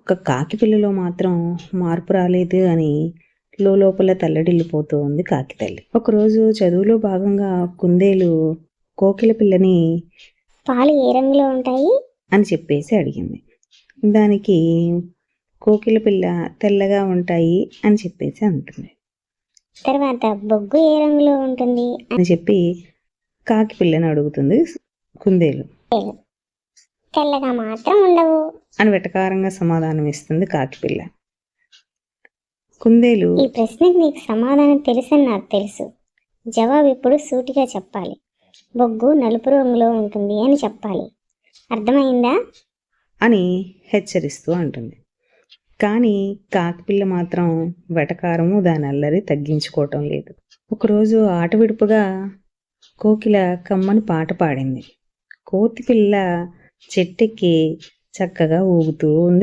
ఒక్క కాకి పిల్లలో మాత్రం మార్పు రాలేదు అని లోపల తల్లడిల్లిపోతూ ఉంది కాకి తల్లి. ఒకరోజు చదువులో భాగంగా కుందేలు కోకిల పిల్లని పాలు ఏ రంగులో ఉంటాయి అని చెప్పేసి అడిగింది. దానికి కోకిల పిల్ల తెల్లగా ఉంటాయి అని చెప్పేసి అంటుంది. తర్వాత బొగ్గు ఏ రంగులో ఉంటుంది అని చెప్పి కాకి పిల్లని అడుగుతుంది కుందేలు. తెల్లగా మాత్రం ఉండవు అని వెటకారంగా సమాధానం ఇస్తుంది కాకి పిల్ల. కుందేలు ఈ ప్రశ్నకి నీకు సమాధానం తెలుసని నాకు తెలుసు, జవాబు ఇప్పుడు సూటిగా చెప్పాలి. బొగ్గు నలుపు రంగులో ఉంటుంది అని చెప్పాలి, అర్థమైందా అని హెచ్చరిస్తూ అంటుంది. కానీ కాకిపిల్ల మాత్రం వెటకారము దాని అల్లరి తగ్గించుకోవటం లేదు. ఒకరోజు ఆట విడుపుగా కోకిల కమ్మని పాట పాడింది. కోతిపిల్ల చెట్టెక్కి చక్కగా ఊగుతూ ఉంది.